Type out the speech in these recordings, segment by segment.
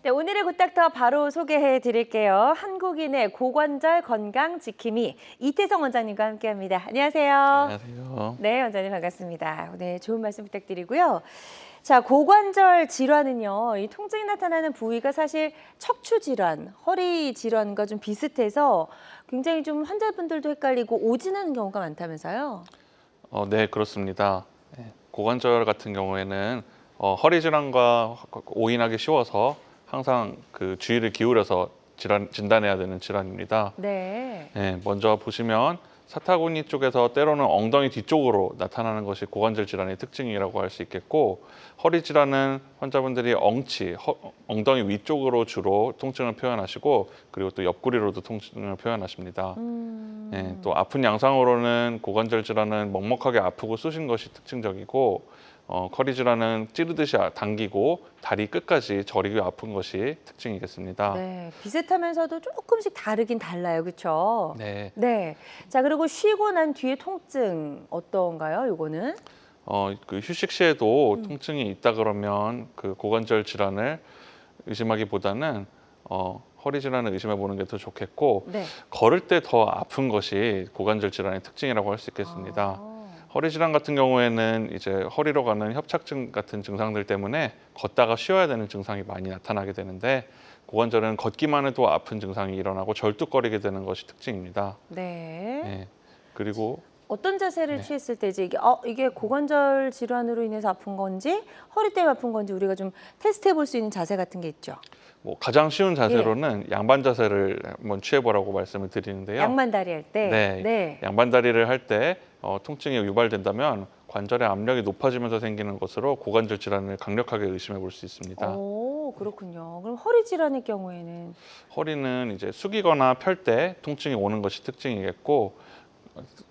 네, 오늘의 굿닥터 바로 소개해 드릴게요. 한국인의 고관절 건강 지킴이 이태성 원장님과 함께합니다. 안녕하세요. 안녕하세요. 네, 원장님 반갑습니다. 오늘 좋은 말씀 부탁드리고요. 자, 고관절 질환은요, 이 통증이 나타나는 부위가 사실 척추 질환, 허리 질환과 좀 비슷해서 굉장히 좀 환자분들도 헷갈리고 오진하는 경우가 많다면서요? 네, 그렇습니다. 고관절 같은 경우에는 허리 질환과 오인하기 쉬워서 항상 그 주의를 기울여서 진단해야 되는 질환입니다. 네. 먼저 보시면 사타구니 쪽에서 때로는 엉덩이 뒤쪽으로 나타나는 것이 고관절 질환의 특징이라고 할 수 있겠고, 허리 질환은 환자분들이 엉덩이 위쪽으로 주로 통증을 표현하시고, 그리고 또 옆구리로도 통증을 표현하십니다. 또 아픈 양상으로는 고관절 질환은 먹먹하게 아프고 쑤신 것이 특징적이고, 허리 질환은 찌르듯이 당기고 다리 끝까지 저리게 아픈 것이 특징이겠습니다. 네, 비슷하면서도 조금씩 다르긴 달라요, 그렇죠? 네. 네. 자, 그리고 쉬고 난 뒤에 통증 어떤가요, 요거는? 그 휴식 시에도 통증이 있다 그러면 그 고관절 질환을 의심하기보다는 허리 질환을 의심해 보는 게 더 좋겠고, 네. 걸을 때 더 아픈 것이 고관절 질환의 특징이라고 할 수 있겠습니다. 아, 허리 질환 같은 경우에는 이제 허리로 가는 협착증 같은 증상들 때문에 걷다가 쉬어야 되는 증상이 많이 나타나게 되는데, 고관절은 걷기만 해도 아픈 증상이 일어나고 절뚝거리게 되는 것이 특징입니다. 네. 네. 그리고 어떤 자세를 네. 취했을 때 이게 고관절 질환으로 인해서 아픈 건지 허리 때문에 아픈 건지 우리가 좀 테스트해 볼 수 있는 자세 같은 게 있죠. 가장 쉬운 자세로는 양반 자세를 한번 취해보라고 말씀을 드리는데요. 양만다리 할 때. 네, 네. 양반다리를 할 때 통증이 유발된다면 관절의 압력이 높아지면서 생기는 것으로 고관절 질환을 강력하게 의심해 볼 수 있습니다. 오, 그렇군요. 그럼 허리 질환의 경우에는 허리는 이제 숙이거나 펼 때 통증이 오는 것이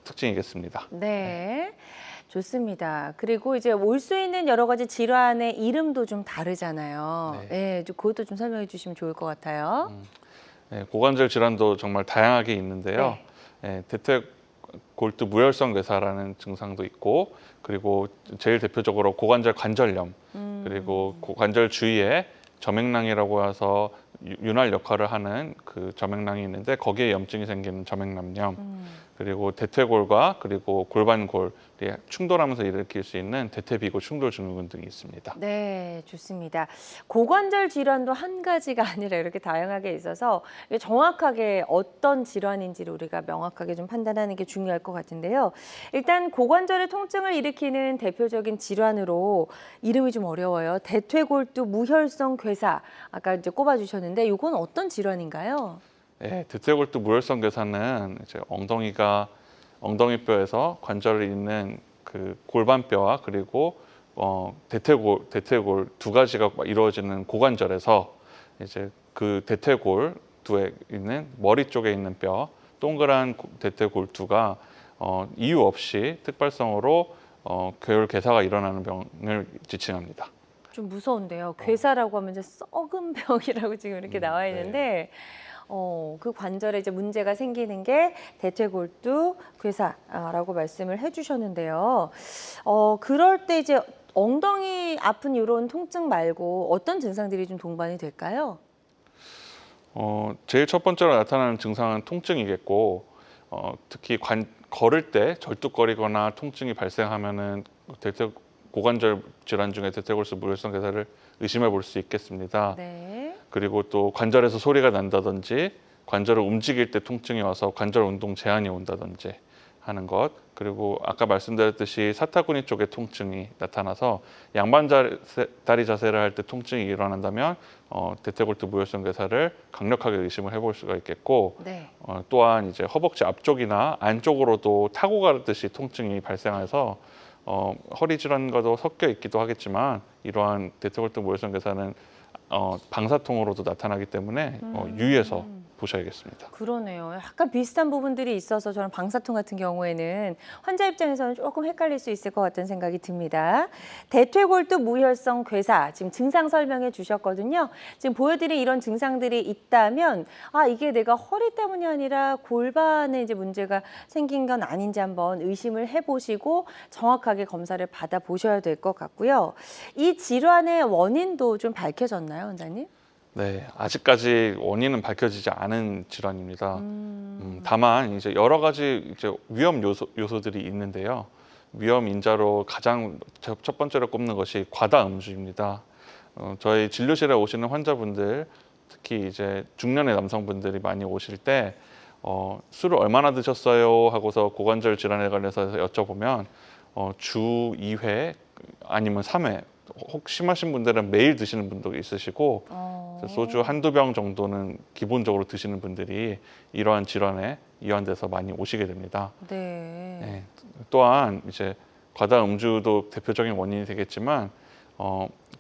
특징이겠습니다. 네. 좋습니다. 그리고 이제 올 수 있는 여러 가지 질환의 이름도 좀 다르잖아요. 네. 네, 그것도 좀 설명해 주시면 좋을 것 같아요. 고관절 질환도 정말 다양하게 있는데요. 대퇴골두 무혈성 괴사라는 증상도 있고, 그리고 제일 대표적으로 고관절 관절염, 그리고 고관절 주위에 점액낭이라고 해서 윤활 역할을 하는 그 점액낭이 있는데, 거기에 염증이 생기는 점액낭염, 그리고 대퇴골과 그리고 골반골이 충돌하면서 일으킬 수 있는 대퇴비골 충돌 증후군 등이 있습니다. 네, 좋습니다. 고관절 질환도 한 가지가 아니라 이렇게 다양하게 있어서 이게 정확하게 어떤 질환인지를 우리가 명확하게 좀 판단하는 게 중요할 것 같은데요. 일단 고관절의 통증을 일으키는 대표적인 질환으로 이름이 좀 어려워요. 대퇴골두 무혈성 괴사. 아까 이제 꼽아주셨는데 이건 어떤 질환인가요? 대퇴골두 무혈성 괴사는 이제 엉덩이뼈에서 관절을 잇는 그 골반뼈와 그리고 대퇴골 두 가지가 이루어지는 고관절에서 이제 그 대퇴골두에 있는 머리 쪽에 있는 뼈, 동그란 대퇴골두가 이유 없이 특발성으로 괴골 괴사가 일어나는 병을 지칭합니다. 좀 무서운데요. 괴사라고 하면 이제 썩은 병이라고 지금 이렇게 나와 있는데 그 관절에 이제 문제가 생기는 게 대퇴골두 괴사라고 말씀을 해주셨는데요. 그럴 때 이제 엉덩이 아픈 이런 통증 말고 어떤 증상들이 좀 동반이 될까요? 제일 첫 번째로 나타나는 증상은 통증이겠고, 특히 걸을 때 절뚝거리거나 통증이 발생하면은 고관절 질환 중에 대퇴골두 무혈성 괴사를 의심해 볼 수 있겠습니다. 네. 그리고 또 관절에서 소리가 난다든지, 관절을 움직일 때 통증이 와서 관절 운동 제한이 온다든지 하는 것, 그리고 아까 말씀드렸듯이 사타구니 쪽에 통증이 나타나서 양반다리 자세를 할 때 통증이 일어난다면 대퇴골두 무혈성 괴사를 강력하게 의심을 해볼 수가 있겠고, 네. 또한 이제 허벅지 앞쪽이나 안쪽으로도 타고 가듯이 통증이 발생해서 허리 질환과도 섞여 있기도 하겠지만, 이러한 대퇴골두 무혈성 괴사는 방사통으로도 나타나기 때문에 유의해서 보셔야겠습니다. 그러네요. 약간 비슷한 부분들이 있어서 저는 방사통 같은 경우에는 환자 입장에서는 조금 헷갈릴 수 있을 것 같다는 생각이 듭니다. 대퇴골두 무혈성 괴사 지금 증상 설명해 주셨거든요. 지금 보여드린 이런 증상들이 있다면 이게 내가 허리 때문이 아니라 골반에 이제 문제가 생긴 건 아닌지 한번 의심을 해보시고 정확하게 검사를 받아보셔야 될 것 같고요. 이 질환의 원인도 좀 밝혀졌나요, 원장님? 네, 아직까지 원인은 밝혀지지 않은 질환입니다. 다만 이제 여러 가지 이제 위험 요소들이 있는데요. 위험 인자로 가장 첫 번째로 꼽는 것이 과다 음주입니다. 저희 진료실에 오시는 환자분들, 특히 이제 중년의 남성분들이 많이 오실 때 술을 얼마나 드셨어요 하고서 고관절 질환에 관해서 여쭤보면 주 2회 아니면 3회, 혹 심하신 분들은 매일 드시는 분도 있으시고 소주 한두 병 정도는 기본적으로 드시는 분들이 이러한 질환에 이완돼서 많이 오시게 됩니다. 네. 네. 또한 이제 과다 음주도 대표적인 원인이 되겠지만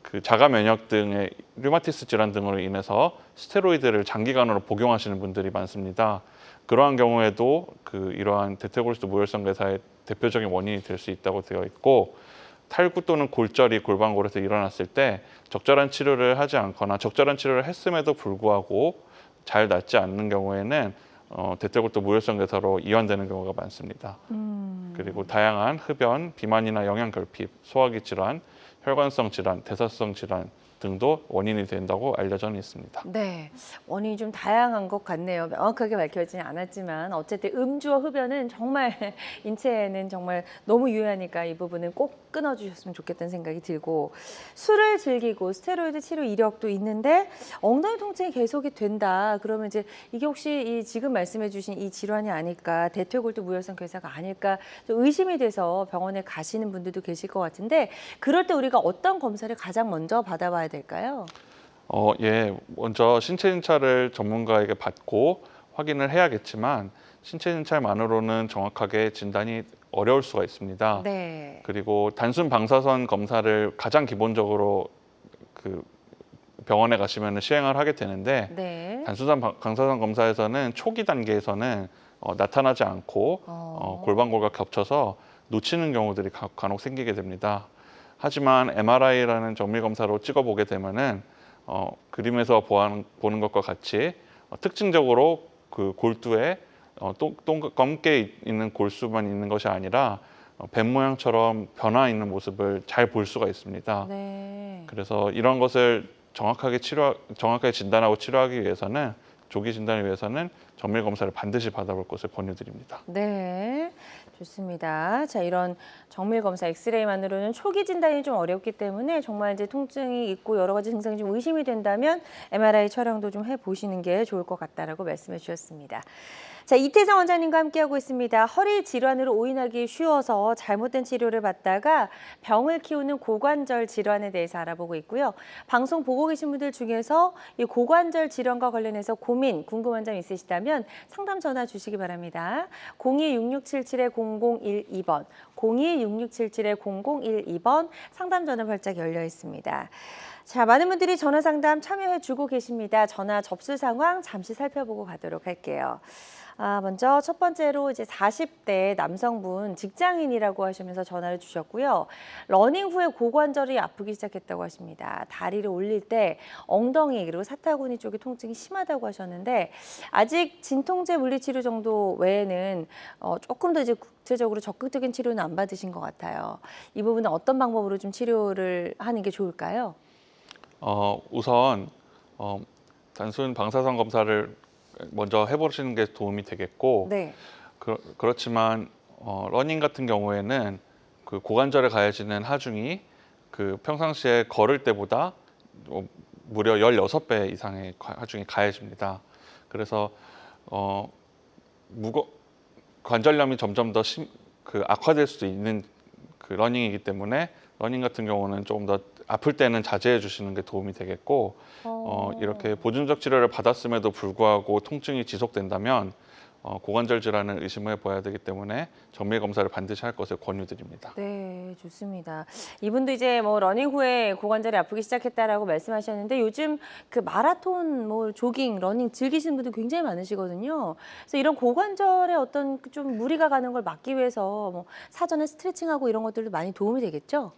그 자가 면역 등의 류마티스 질환 등으로 인해서 스테로이드를 장기간으로 복용하시는 분들이 많습니다. 그러한 경우에도 이러한 대퇴골수 무혈성 괴사의 대표적인 원인이 될 수 있다고 되어 있고, 탈구 또는 골절이 골반골에서 일어났을 때 적절한 치료를 하지 않거나 적절한 치료를 했음에도 불구하고 잘 낫지 않는 경우에는 대퇴골수 무혈성 괴사로 이완되는 경우가 많습니다. 그리고 다양한 흡연, 비만이나 영양결핍, 소화기 질환, 혈관성 질환, 대사성 질환 등도 원인이 된다고 알려져 있습니다. 네, 원인이 좀 다양한 것 같네요. 명확하게 밝혀지지 않았지만 어쨌든 음주와 흡연은 정말 인체에는 정말 너무 유해하니까 이 부분은 꼭 끊어주셨으면 좋겠다는 생각이 들고, 술을 즐기고 스테로이드 치료 이력도 있는데 엉덩이 통증이 계속이 된다. 그러면 이제 이게 혹시 이 지금 말씀해주신 이 질환이 아닐까, 대퇴골두 무혈성 괴사가 아닐까 좀 의심이 돼서 병원에 가시는 분들도 계실 것 같은데, 그럴 때 우리가 어떤 검사를 가장 먼저 받아봐야 될까요? 예, 먼저 신체 진찰을 전문가에게 받고 확인을 해야겠지만 신체 진찰만으로는 정확하게 진단이 어려울 수가 있습니다. 네. 그리고 단순 방사선 검사를 가장 기본적으로 그 병원에 가시면 시행을 하게 되는데, 네. 단순 방사선 검사에서는 초기 단계에서는 나타나지 않고 골반골과 겹쳐서 놓치는 경우들이 간혹 생기게 됩니다. 하지만 MRI라는 정밀 검사로 찍어보게 되면은 그림에서 보는 것과 같이 특징적으로 그 골두에 검게 있는 골수만 있는 것이 아니라 뱀 모양처럼 변화 있는 모습을 잘 볼 수가 있습니다. 네. 그래서 이런 것을 정확하게 진단하고 치료하기 위해서는, 조기 진단을 위해서는 정밀 검사를 반드시 받아볼 것을 권유드립니다. 네. 좋습니다. 자, 이런 정밀 검사 엑스레이만으로는 초기 진단이 좀 어렵기 때문에 정말 이제 통증이 있고 여러 가지 증상이 좀 의심이 된다면 MRI 촬영도 좀 해보시는 게 좋을 것 같다라고 말씀해 주셨습니다. 자, 이태성 원장님과 함께하고 있습니다. 허리 질환으로 오인하기 쉬워서 잘못된 치료를 받다가 병을 키우는 고관절 질환에 대해서 알아보고 있고요. 방송 보고 계신 분들 중에서 이 고관절 질환과 관련해서 고민, 궁금한 점 있으시다면 상담 전화 주시기 바랍니다. 02-6677-0012번, 02-6677-0012번 상담 전화 활짝 열려 있습니다. 자, 많은 분들이 전화 상담 참여해 주고 계십니다. 전화 접수 상황 잠시 살펴보고 가도록 할게요. 먼저 첫 번째로 이제 40대 남성분, 직장인이라고 하시면서 전화를 주셨고요. 러닝 후에 고관절이 아프기 시작했다고 하십니다. 다리를 올릴 때 엉덩이 그리고 사타구니 쪽에 통증이 심하다고 하셨는데, 아직 진통제 물리치료 정도 외에는 조금 더 이제 구체적으로 적극적인 치료는 안 받으신 것 같아요. 이 부분은 어떤 방법으로 좀 치료를 하는 게 좋을까요? 우선 단순 방사선 검사를 먼저 해보시는 게 도움이 되겠고, 네. 그렇지만 러닝 같은 경우에는 그 고관절에 가해지는 하중이 그 평상시에 걸을 때보다 무려 16배 이상의 하중이 가해집니다. 그래서 관절염이 점점 더 악화될 수도 있는 그 러닝이기 때문에, 러닝 같은 경우는 조금 더 아플 때는 자제해 주시는 게 도움이 되겠고, 이렇게 보존적 치료를 받았음에도 불구하고 통증이 지속된다면 고관절 질환을 의심해 봐야 되기 때문에 정밀 검사를 반드시 할 것을 권유드립니다. 네, 좋습니다. 이분도 이제 뭐 러닝 후에 고관절이 아프기 시작했다라고 말씀하셨는데, 요즘 그 마라톤, 뭐 조깅, 러닝 즐기시는 분들 굉장히 많으시거든요. 그래서 이런 고관절에 어떤 좀 무리가 가는 걸 막기 위해서 뭐 사전에 스트레칭하고 이런 것들도 많이 도움이 되겠죠?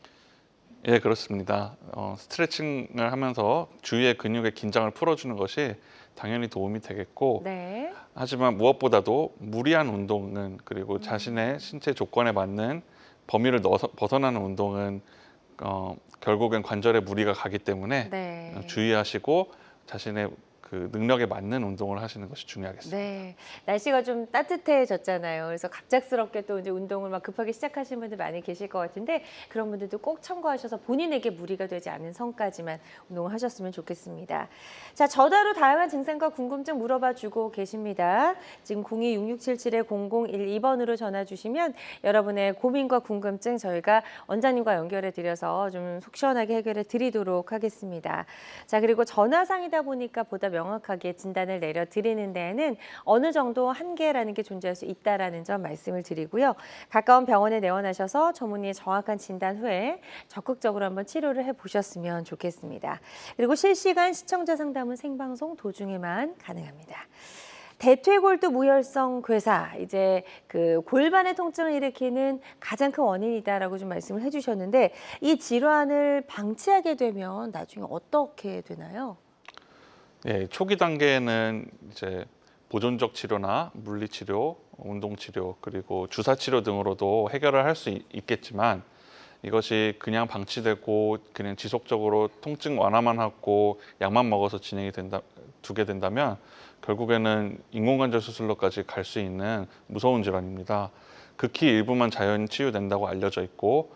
예, 그렇습니다. 스트레칭을 하면서 주위의 근육의 긴장을 풀어주는 것이 당연히 도움이 되겠고, 네. 하지만 무엇보다도 무리한 운동은, 그리고 자신의 신체 조건에 맞는 범위를 벗어나는 운동은 결국엔 관절에 무리가 가기 때문에 네. 주의하시고, 자신의 그 능력에 맞는 운동을 하시는 것이 중요하겠습니다. 네, 날씨가 좀 따뜻해졌잖아요. 그래서 갑작스럽게 또 이제 운동을 막 급하게 시작하시는 분들 많이 계실 것 같은데 그런 분들도 꼭 참고하셔서 본인에게 무리가 되지 않은 선까지만 운동을 하셨으면 좋겠습니다. 자, 전화로 다양한 증상과 궁금증 물어봐 주고 계십니다. 지금 02-6677-0012번으로 전화 주시면 여러분의 고민과 궁금증 저희가 원장님과 연결해 드려서 좀 속 시원하게 해결해 드리도록 하겠습니다. 자, 그리고 전화상이다 보니까 보다 명확하게 진단을 내려드리는 데에는 어느 정도 한계라는 게 존재할 수 있다는 점 말씀을 드리고요. 가까운 병원에 내원하셔서 전문의의 정확한 진단 후에 적극적으로 한번 치료를 해보셨으면 좋겠습니다. 그리고 실시간 시청자 상담은 생방송 도중에만 가능합니다. 대퇴골두 무혈성 괴사, 이제 그 골반의 통증을 일으키는 가장 큰 원인이다라고 좀 말씀을 해주셨는데 이 질환을 방치하게 되면 나중에 어떻게 되나요? 예, 초기 단계에는 이제 보존적 치료나 물리 치료, 운동 치료, 그리고 주사 치료 등으로도 해결을 할 수 있겠지만 이것이 그냥 방치되고 그냥 지속적으로 통증 완화만 하고 약만 먹어서 두게 된다면 결국에는 인공관절 수술로까지 갈 수 있는 무서운 질환입니다. 극히 일부만 자연 치유된다고 알려져 있고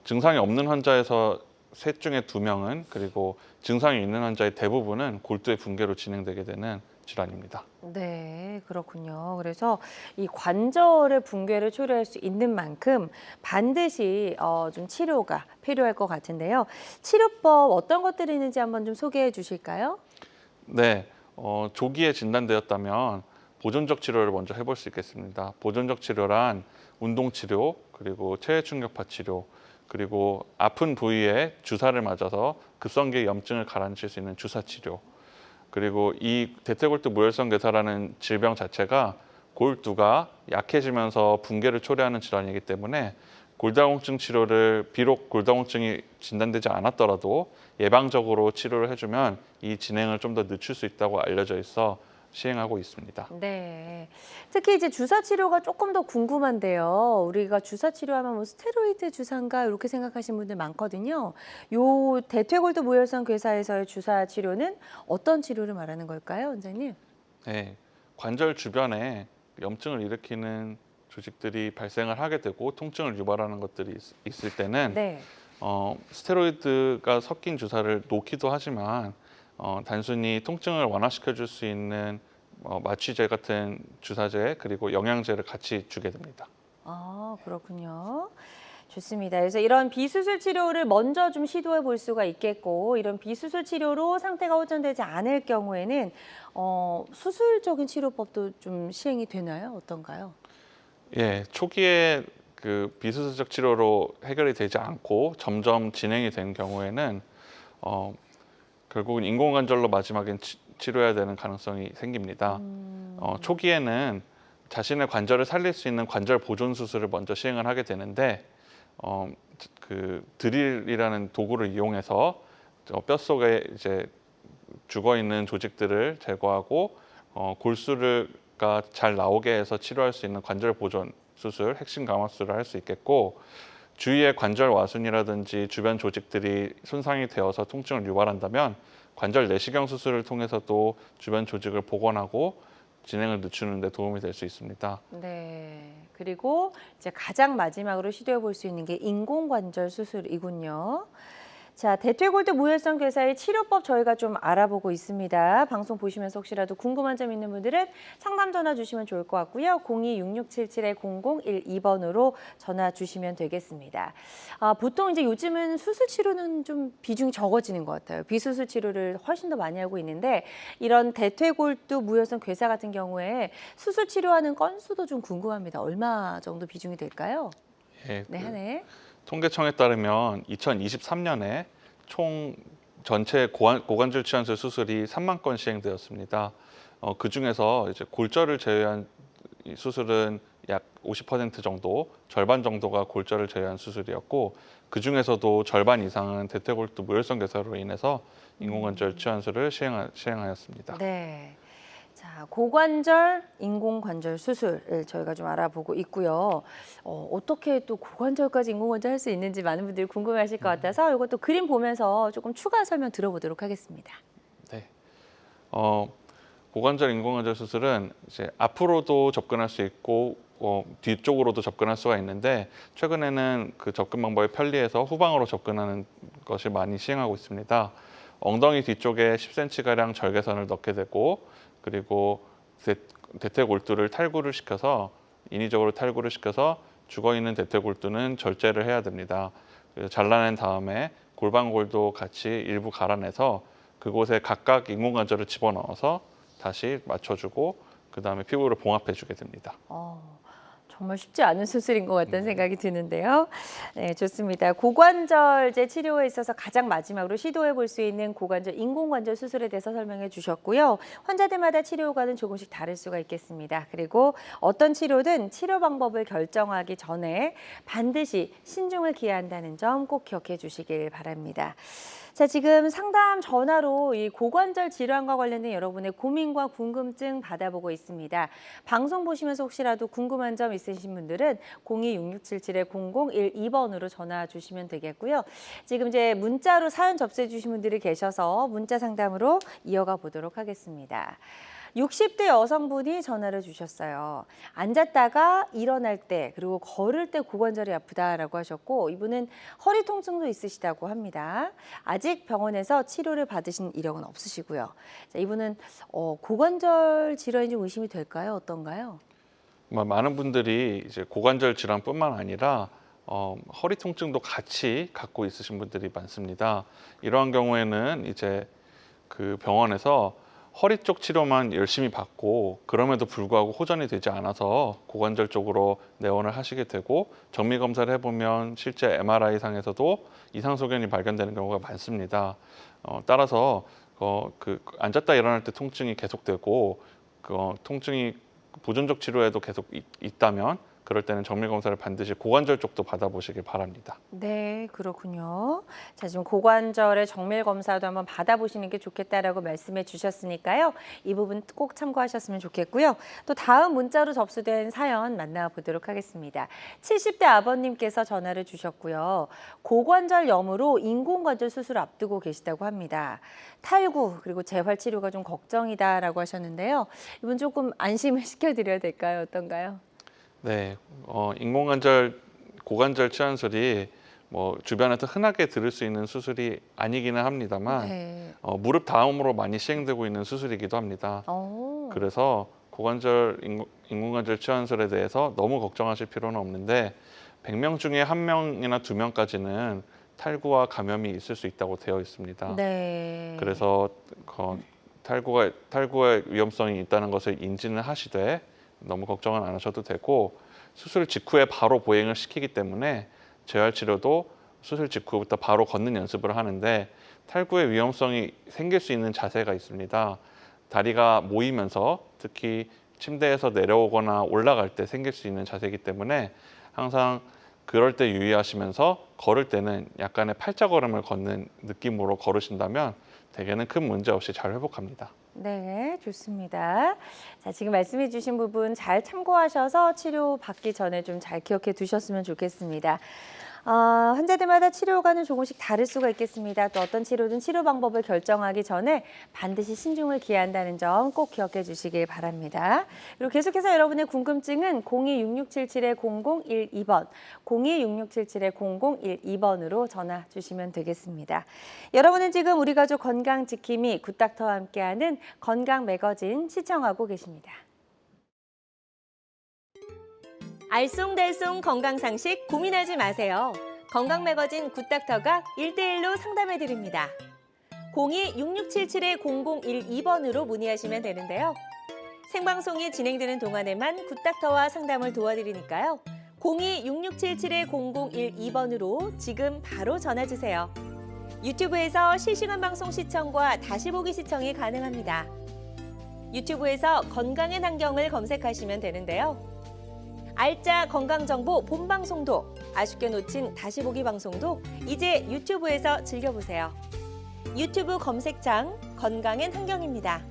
증상이 없는 환자에서 셋 중에 2명은 그리고 증상이 있는 환자의 대부분은 골두의 붕괴로 진행되게 되는 질환입니다. 네, 그렇군요. 그래서 이 관절의 붕괴를 초래할 수 있는 만큼 반드시 좀 치료가 필요할 것 같은데요. 치료법 어떤 것들이 있는지 한번 좀 소개해 주실까요? 네, 조기에 진단되었다면 보존적 치료를 먼저 해볼 수 있겠습니다. 보존적 치료란 운동 치료, 그리고 체외 충격파 치료, 그리고 아픈 부위에 주사를 맞아서 급성기 염증을 가라앉힐 수 있는 주사 치료, 그리고 이 대퇴골두 무혈성 괴사라는 질병 자체가 골두가 약해지면서 붕괴를 초래하는 질환이기 때문에 골다공증 치료를 비록 골다공증이 진단되지 않았더라도 예방적으로 치료를 해주면 이 진행을 좀 더 늦출 수 있다고 알려져 있어 시행하고 있습니다. 네. 특히 이제 주사 치료가 조금 더 궁금한데요. 우리가 주사 치료하면 뭐 스테로이드 주사인가 이렇게 생각하시는 분들 많거든요. 요 대퇴골두 무혈성 괴사에서의 주사 치료는 어떤 치료를 말하는 걸까요, 원장님? 네, 관절 주변에 염증을 일으키는 조직들이 발생을 하게 되고 통증을 유발하는 것들이 있을 때는 네. 스테로이드가 섞인 주사를 놓기도 하지만 단순히 통증을 완화시켜 줄 수 있는 마취제 같은 주사제 그리고 영양제를 같이 주게 됩니다. 아, 그렇군요. 좋습니다. 그래서 이런 비수술 치료를 먼저 좀 시도해 볼 수가 있겠고, 이런 비수술 치료로 상태가 호전되지 않을 경우에는 수술적인 치료법도 좀 시행이 되나요? 어떤가요? 예, 초기에 그 비수술적 치료로 해결이 되지 않고 점점 진행이 된 경우에는 결국은 인공관절로 마지막엔 치료해야 되는 가능성이 생깁니다. 초기에는 자신의 관절을 살릴 수 있는 관절 보존 수술을 먼저 시행을 하게 되는데 그 드릴이라는 도구를 이용해서 뼛속에 이제 죽어 있는 조직들을 제거하고 골수가 잘 나오게 해서 치료할 수 있는 관절 보존 수술, 핵심 강화 수술을 할 수 있겠고 주위에 관절 와순이라든지 주변 조직들이 손상이 되어서 통증을 유발한다면 관절 내시경 수술을 통해서도 주변 조직을 복원하고 진행을 늦추는 데 도움이 될 수 있습니다. 네. 그리고 이제 가장 마지막으로 시도해 볼 수 있는 게 인공관절 수술이군요. 자, 대퇴골두 무혈성 괴사의 치료법 저희가 좀 알아보고 있습니다. 방송 보시면서 혹시라도 궁금한 점 있는 분들은 상담 전화 주시면 좋을 것 같고요. 02-6677-0012번으로 전화 주시면 되겠습니다. 보통 이제 요즘은 수술 치료는 좀 비중이 적어지는 것 같아요. 비수술 치료를 훨씬 더 많이 하고 있는데 이런 대퇴골두 무혈성 괴사 같은 경우에 수술 치료하는 건수도 좀 궁금합니다. 얼마 정도 비중이 될까요? 예, 네, 한 해. 통계청에 따르면 2023년에 총 전체 고관절 치환술 수술이 3만 건 시행되었습니다. 그 중에서 이제 골절을 제외한 이 수술은 약 50% 정도, 절반 정도가 골절을 제외한 수술이었고 그 중에서도 절반 이상은 대퇴골두 무혈성 괴사로 인해서 인공관절 치환술을 시행하였습니다. 네. 자, 고관절, 인공관절 수술을 저희가 좀 알아보고 있고요. 어떻게 또 고관절까지 인공관절 할 수 있는지 많은 분들이 궁금해하실 것 같아서 이것도 그림 보면서 조금 추가 설명 들어보도록 하겠습니다. 네. 고관절 인공관절 수술은 이제 앞으로도 접근할 수 있고 뒤쪽으로도 접근할 수가 있는데 최근에는 그 접근 방법이 편리해서 후방으로 접근하는 것을 많이 시행하고 있습니다. 엉덩이 뒤쪽에 10cm가량 절개선을 넣게 되고 그리고 대퇴골두를 탈구를 시켜서 인위적으로 탈구를 시켜서 죽어있는 대퇴골두는 절제를 해야 됩니다. 그래서 잘라낸 다음에 골반골도 같이 일부 갈아내서 그곳에 각각 인공관절을 집어넣어서 다시 맞춰주고 그 다음에 피부를 봉합해주게 됩니다. 정말 쉽지 않은 수술인 것 같다는 생각이 드는데요. 네, 좋습니다. 고관절제 치료에 있어서 가장 마지막으로 시도해 볼 수 있는 고관절 인공관절 수술에 대해서 설명해 주셨고요. 환자들마다 치료 효과는 조금씩 다를 수가 있겠습니다. 그리고 어떤 치료든 치료 방법을 결정하기 전에 반드시 신중을 기해야 한다는 점 꼭 기억해 주시길 바랍니다. 자, 지금 상담 전화로 이 고관절 질환과 관련된 여러분의 고민과 궁금증 받아보고 있습니다. 방송 보시면서 혹시라도 궁금한 점 있으신 분들은 02-6677-0012번으로 전화 주시면 되겠고요. 지금 이제 문자로 사연 접수해 주신 분들이 계셔서 문자 상담으로 이어가 보도록 하겠습니다. 60대 여성분이 전화를 주셨어요. 앉았다가 일어날 때 그리고 걸을 때 고관절이 아프다라고 하셨고 이분은 허리 통증도 있으시다고 합니다. 아직 병원에서 치료를 받으신 이력은 없으시고요. 자, 이분은 고관절 질환이 좀 의심이 될까요? 어떤가요? 많은 분들이 이제 고관절 질환뿐만 아니라 허리 통증도 같이 갖고 있으신 분들이 많습니다. 이러한 경우에는 이제 그 병원에서 허리 쪽 치료만 열심히 받고 그럼에도 불구하고 호전이 되지 않아서 고관절 쪽으로 내원을 하시게 되고 정밀 검사를 해보면 실제 MRI 상에서도 이상 소견이 발견되는 경우가 많습니다. 따라서 그 앉았다 일어날 때 통증이 계속되고 통증이 보존적 치료에도 계속 있다면 그럴 때는 정밀 검사를 반드시 고관절 쪽도 받아보시길 바랍니다. 네, 그렇군요. 자, 지금 고관절의 정밀 검사도 한번 받아보시는 게 좋겠다라고 말씀해 주셨으니까요. 이 부분 꼭 참고하셨으면 좋겠고요. 또 다음 문자로 접수된 사연 만나보도록 하겠습니다. 70대 아버님께서 전화를 주셨고요. 고관절염으로 인공관절 수술 앞두고 계시다고 합니다. 탈구 그리고 재활 치료가 좀 걱정이다라고 하셨는데요. 이분 조금 안심을 시켜드려야 될까요? 어떤가요? 네, 고관절 치환술이 주변에서 흔하게 들을 수 있는 수술이 아니기는 합니다만 네. 무릎 다음으로 많이 시행되고 있는 수술이기도 합니다. 그래서 고관절 인공관절 치환술에 대해서 너무 걱정하실 필요는 없는데 100명 중에 1명이나 2명까지는 탈구와 감염이 있을 수 있다고 되어 있습니다. 네. 그래서 탈구의 위험성이 있다는 것을 인지는 하시되 너무 걱정은 안 하셔도 되고 수술 직후에 바로 보행을 시키기 때문에 재활 치료도 수술 직후부터 바로 걷는 연습을 하는데 탈구의 위험성이 생길 수 있는 자세가 있습니다. 다리가 모이면서 특히 침대에서 내려오거나 올라갈 때 생길 수 있는 자세이기 때문에 항상 그럴 때 유의하시면서 걸을 때는 약간의 팔자걸음을 걷는 느낌으로 걸으신다면 대개는 큰 문제 없이 잘 회복합니다. 네, 좋습니다. 자, 지금 말씀해 주신 부분 잘 참고하셔서 치료 받기 전에 좀 잘 기억해 두셨으면 좋겠습니다. 환자들마다 치료과는 조금씩 다를 수가 있겠습니다. 또 어떤 치료든 치료 방법을 결정하기 전에 반드시 신중을 기한다는 점 꼭 기억해 주시길 바랍니다. 그리고 계속해서 여러분의 궁금증은 02-6677-0012번, 02-6677-0012번으로 전화 주시면 되겠습니다. 여러분은 지금 우리 가족 건강지킴이 굿닥터와 함께하는 건강 매거진 시청하고 계십니다. 알쏭달쏭 건강상식 고민하지 마세요. 건강매거진 굿닥터가 1대1로 상담해드립니다. 02-6677-0012번으로 문의하시면 되는데요. 생방송이 진행되는 동안에만 굿닥터와 상담을 도와드리니까요. 02-6677-0012번으로 지금 바로 전화주세요. 유튜브에서 실시간 방송 시청과 다시 보기 시청이 가능합니다. 유튜브에서 건강의 환경을 검색하시면 되는데요. 알짜 건강정보 본방송도 아쉽게 놓친 다시 보기 방송도 이제 유튜브에서 즐겨보세요. 유튜브 검색창 건강엔 환경입니다.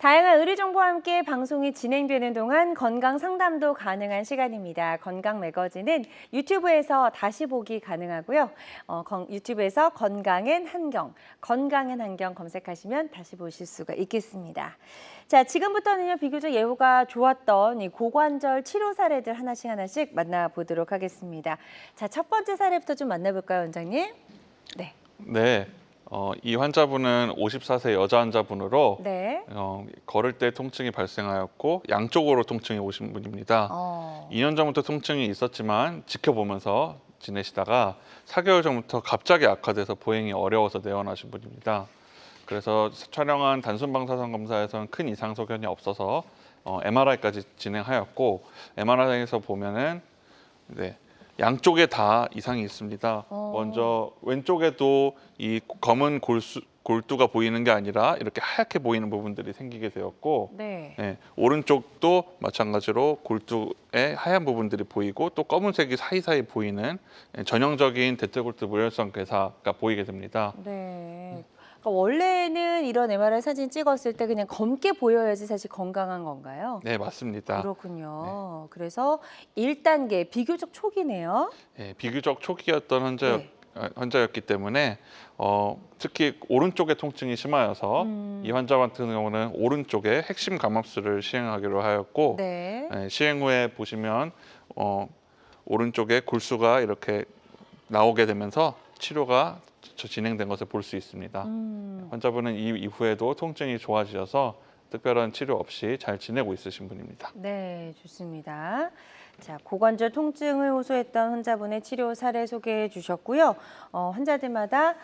다양한 의료 정보와 함께 방송이 진행되는 동안 건강 상담도 가능한 시간입니다. 건강 매거진은 유튜브에서 다시 보기 가능하고요. 유튜브에서 건강엔 한경 검색하시면 다시 보실 수가 있겠습니다. 자, 지금부터는요, 비교적 예후가 좋았던 이 고관절 치료 사례들 하나씩 만나보도록 하겠습니다. 자, 첫 번째 사례부터 좀 만나볼까요, 원장님? 네. 네, 이 환자분은 54세 여자 환자분으로 네. 걸을 때 통증이 발생하였고 양쪽으로 통증이 오신 분입니다. 2년 전부터 통증이 있었지만 지켜보면서 지내시다가 4개월 전부터 갑자기 악화돼서 보행이 어려워서 내원하신 분입니다. 그래서 촬영한 단순 방사선 검사에서는 큰 이상 소견이 없어서 MRI까지 진행하였고 MRI에서 보면은 네, 양쪽에 다 이상이 있습니다. 먼저 왼쪽에도 이 검은 골두가 보이는 게 아니라 이렇게 하얗게 보이는 부분들이 생기게 되었고 네. 네, 오른쪽도 마찬가지로 골두에 하얀 부분들이 보이고 또 검은색이 사이사이 보이는 전형적인 대퇴골두 무혈성 괴사가 보이게 됩니다. 네. 그러니까 원래는 이런 MRI 사진 찍었을 때 그냥 검게 보여야지 사실 건강한 건가요? 네, 맞습니다. 그렇군요. 그래서 1단계 비교적 초기네요. 네, 비교적 초기였던 네. 환자였기 때문에 특히 오른쪽에 통증이 심하여서 이 환자 같은 경우는 오른쪽에 핵심 감압술을 시행하기로 하였고 네. 시행 후에 보시면 오른쪽에 골수가 이렇게 나오게 되면서 치료가 진행된 것을 볼 수 있습니다. 환자분은 이 이후에도 통증이 좋아지셔서 특별한 치료 없이 잘 지내고 있으신 분입니다. 네, 좋습니다. 자, 고관절 통증을 호소했던 환자분의 치료 사례 소개해 주셨고요. 환자들마다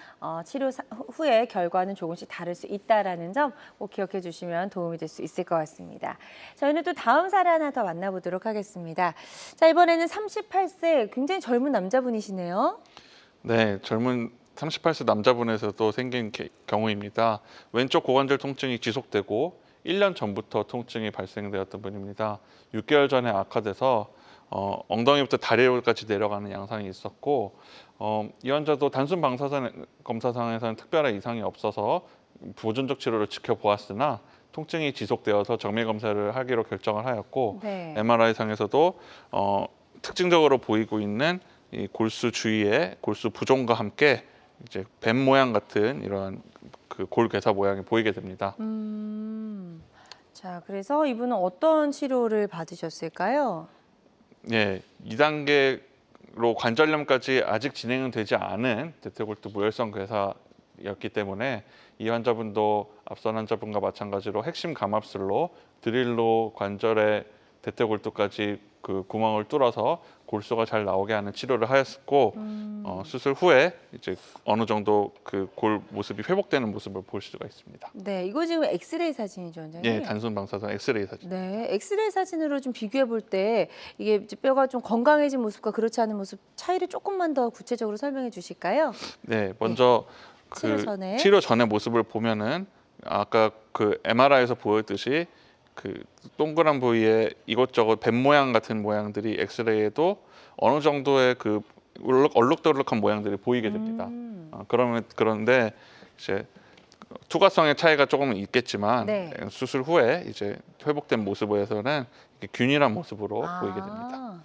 치료 후에 결과는 조금씩 다를 수 있다라는 점 꼭 기억해 주시면 도움이 될 수 있을 것 같습니다. 저희는 또 다음 사례 하나 더 만나보도록 하겠습니다. 자, 이번에는 38세 굉장히 젊은 남자분이시네요. 네, 젊은 38세 남자분에서도 생긴 경우입니다. 왼쪽 고관절 통증이 지속되고 1년 전부터 통증이 발생되었던 분입니다. 6개월 전에 악화돼서 엉덩이부터 다리까지 내려가는 양상이 있었고 이 환자도 단순 방사선 검사상에서는 특별한 이상이 없어서 보존적 치료를 지켜보았으나 통증이 지속되어서 정밀 검사를 하기로 결정을 하였고 네. MRI상에서도 특징적으로 보이고 있는 이 골수 주위에 골수 부종과 함께 이제 뱀 모양 같은 이런 그 골괴사 모양이 보이게 됩니다. 자, 그래서 이분은 어떤 치료를 받으셨을까요? 예, 2단계로 관절염까지 아직 진행은 되지 않은 대퇴골두 무혈성 괴사였기 때문에 이 환자분도 앞선 환자분과 마찬가지로 핵심 감압술로 드릴로 관절의 대퇴골두까지 그 구멍을 뚫어서 골수가 잘 나오게 하는 치료를 하였고 수술 후에 이제 어느 정도 그 골 모습이 회복되는 모습을 볼 수가 있습니다. 네, 이거 지금 엑스레이 사진이죠, 원장님? 예, 단순 방사선 엑스레이 사진. 네, 엑스레이 사진으로 좀 비교해 볼 때 이게 이제 뼈가 좀 건강해진 모습과 그렇지 않은 모습 차이를 조금만 더 구체적으로 설명해 주실까요? 네, 먼저 치료 그 전에. 치료 전의 모습을 보면은 아까 그 MRI에서 보였듯이 그 동그란 부위에 이것저것 뱀 모양 같은 모양들이 엑스레이에도 어느 정도의 그 얼룩덜룩한 모양들이 보이게 됩니다. 그런데 이제 투과성의 차이가 조금은 있겠지만 네. 수술 후에 이제 회복된 모습에서는 균일한 모습으로 보이게 됩니다.